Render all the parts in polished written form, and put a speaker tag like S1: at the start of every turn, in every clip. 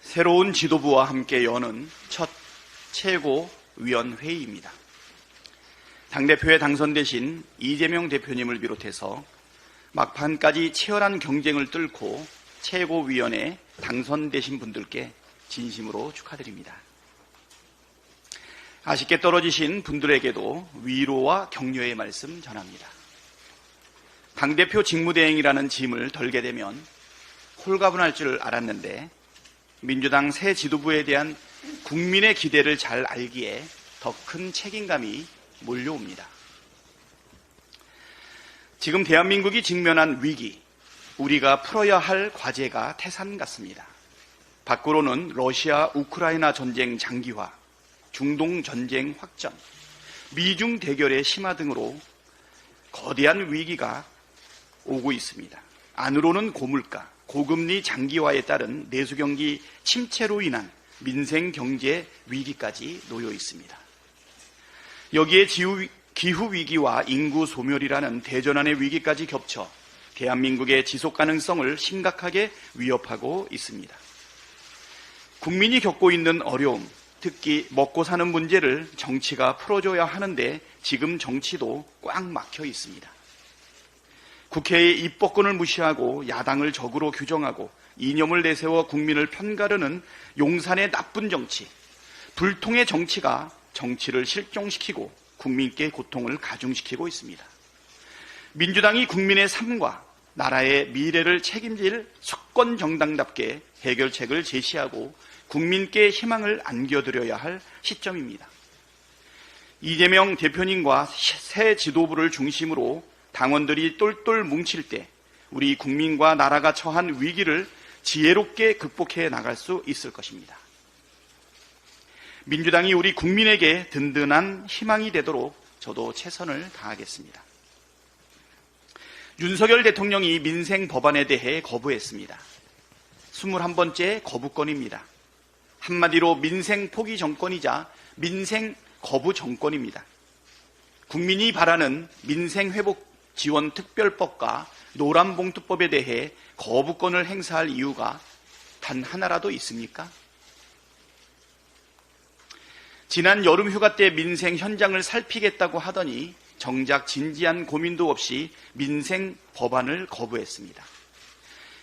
S1: 새로운 지도부와 함께 여는 첫 최고위원회의입니다. 당대표에 당선되신 이재명 대표님을 비롯해서 막판까지 치열한 경쟁을 뚫고 최고위원에 당선되신 분들께 진심으로 축하드립니다. 아쉽게 떨어지신 분들에게도 위로와 격려의 말씀 전합니다. 당대표 직무대행이라는 짐을 덜게 되면 홀가분할 줄 알았는데 민주당 새 지도부에 대한 국민의 기대를 잘 알기에 더 큰 책임감이 몰려옵니다. 지금 대한민국이 직면한 위기, 우리가 풀어야 할 과제가 태산 같습니다. 밖으로는 러시아 우크라이나 전쟁 장기화, 중동 전쟁 확전, 미중 대결의 심화 등으로 거대한 위기가 오고 있습니다. 안으로는 고물가, 고금리 장기화에 따른 내수경기 침체로 인한 민생 경제 위기까지 놓여 있습니다. 여기에 기후위기와 인구 소멸이라는 대전환의 위기까지 겹쳐 대한민국의 지속 가능성을 심각하게 위협하고 있습니다. 국민이 겪고 있는 어려움, 특히 먹고 사는 문제를 정치가 풀어줘야 하는데 지금 정치도 꽉 막혀 있습니다. 국회의 입법권을 무시하고 야당을 적으로 규정하고 이념을 내세워 국민을 편가르는 용산의 나쁜 정치, 불통의 정치가 정치를 실종시키고 국민께 고통을 가중시키고 있습니다. 민주당이 국민의 삶과 나라의 미래를 책임질 수권 정당답게 해결책을 제시하고 국민께 희망을 안겨드려야 할 시점입니다. 이재명 대표님과 새 지도부를 중심으로 당원들이 똘똘 뭉칠 때 우리 국민과 나라가 처한 위기를 지혜롭게 극복해 나갈 수 있을 것입니다. 민주당이 우리 국민에게 든든한 희망이 되도록 저도 최선을 다하겠습니다. 윤석열 대통령이 민생 법안에 대해 거부했습니다. 21번째 거부권입니다. 한마디로 민생 포기 정권이자 민생 거부 정권입니다. 국민이 바라는 민생 회복 지원 특별법과 노란봉투법에 대해 거부권을 행사할 이유가 단 하나라도 있습니까? 지난 여름 휴가 때 민생 현장을 살피겠다고 하더니 정작 진지한 고민도 없이 민생 법안을 거부했습니다.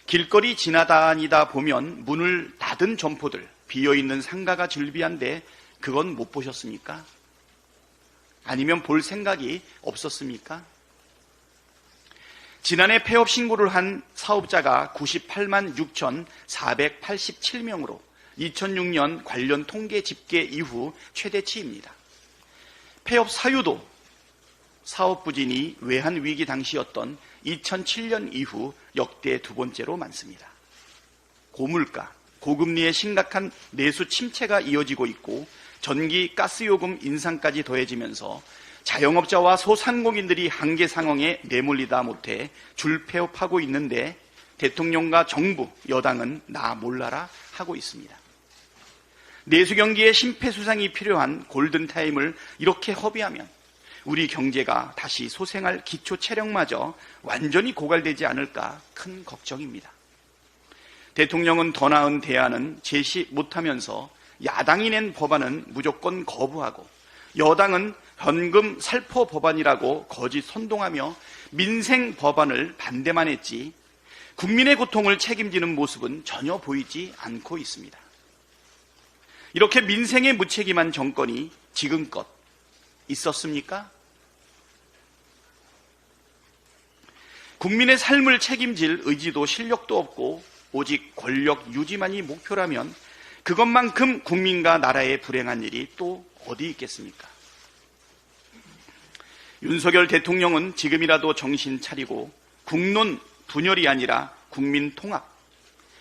S1: 길거리 지나다니다 보면 문을 닫은 점포들, 비어있는 상가가 즐비한데 그건 못 보셨습니까? 아니면 볼 생각이 없었습니까? 지난해 폐업 신고를 한 사업자가 98만 6,487명으로 2006년 관련 통계 집계 이후 최대치입니다. 폐업 사유도 사업 부진이 외환 위기 당시였던 2007년 이후 역대 두 번째로 많습니다. 고물가, 고금리의 심각한 내수 침체가 이어지고 있고 전기, 가스요금 인상까지 더해지면서 자영업자와 소상공인들이 한계 상황에 내몰리다 못해 줄폐업하고 있는데 대통령과 정부, 여당은 나 몰라라 하고 있습니다. 내수경기의 심폐소생이 필요한 골든타임을 이렇게 허비하면 우리 경제가 다시 소생할 기초체력마저 완전히 고갈되지 않을까 큰 걱정입니다. 대통령은 더 나은 대안은 제시 못하면서 야당이 낸 법안은 무조건 거부하고 여당은 현금 살포 법안이라고 거짓 선동하며 민생 법안을 반대만 했지 국민의 고통을 책임지는 모습은 전혀 보이지 않고 있습니다. 이렇게 민생에 무책임한 정권이 지금껏 있었습니까? 국민의 삶을 책임질 의지도 실력도 없고 오직 권력 유지만이 목표라면 그것만큼 국민과 나라에 불행한 일이 또 어디 있겠습니까? 윤석열 대통령은 지금이라도 정신 차리고 국론 분열이 아니라 국민 통합,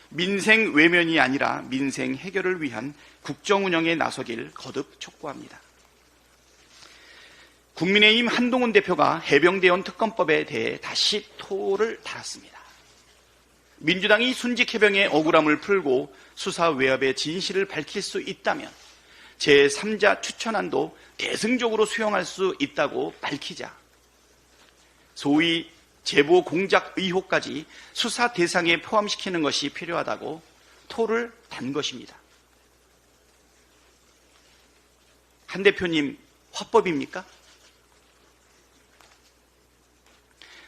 S1: 민생 외면이 아니라 민생 해결을 위한 국정 운영에 나서길 거듭 촉구합니다. 국민의힘 한동훈 대표가 해병대원 특검법에 대해 다시 토를 달았습니다. 민주당이 순직 해병의 억울함을 풀고 수사 외압의 진실을 밝힐 수 있다면 제3자 추천안도 대승적으로 수용할 수 있다고 밝히자 소위 제보 공작 의혹까지 수사 대상에 포함시키는 것이 필요하다고 토를 단 것입니다. 한 대표님, 화법입니까?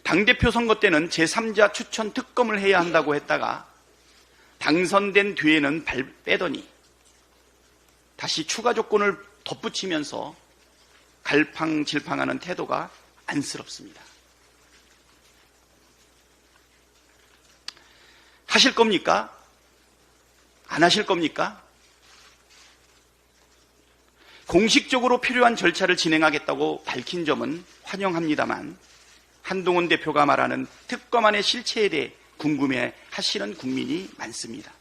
S1: 당대표 선거 때는 제3자 추천 특검을 해야 한다고 했다가 당선된 뒤에는 발 빼더니 다시 추가 조건을 덧붙이면서 갈팡질팡하는 태도가 안쓰럽습니다. 하실 겁니까? 안 하실 겁니까? 공식적으로 필요한 절차를 진행하겠다고 밝힌 점은 환영합니다만 한동훈 대표가 말하는 특검안의 실체에 대해 궁금해 하시는 국민이 많습니다.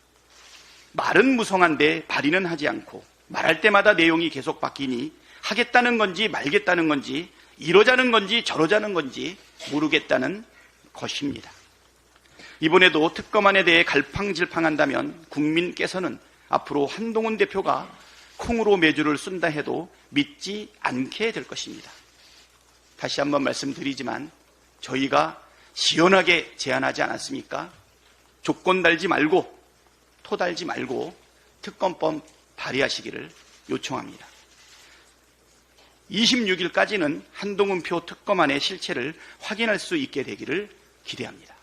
S1: 말은 무성한데 발의는 하지 않고 말할 때마다 내용이 계속 바뀌니 하겠다는 건지 말겠다는 건지 이러자는 건지 저러자는 건지 모르겠다는 것입니다. 이번에도 특검안에 대해 갈팡질팡한다면 국민께서는 앞으로 한동훈 대표가 콩으로 메주를 쓴다 해도 믿지 않게 될 것입니다. 다시 한번 말씀드리지만 저희가 시원하게 제안하지 않았습니까? 조건 달지 말고 토 달지 말고 특검법 발의하시기를 요청합니다. 26일까지는 한동훈 표 특검안의 실체를 확인할 수 있게 되기를 기대합니다.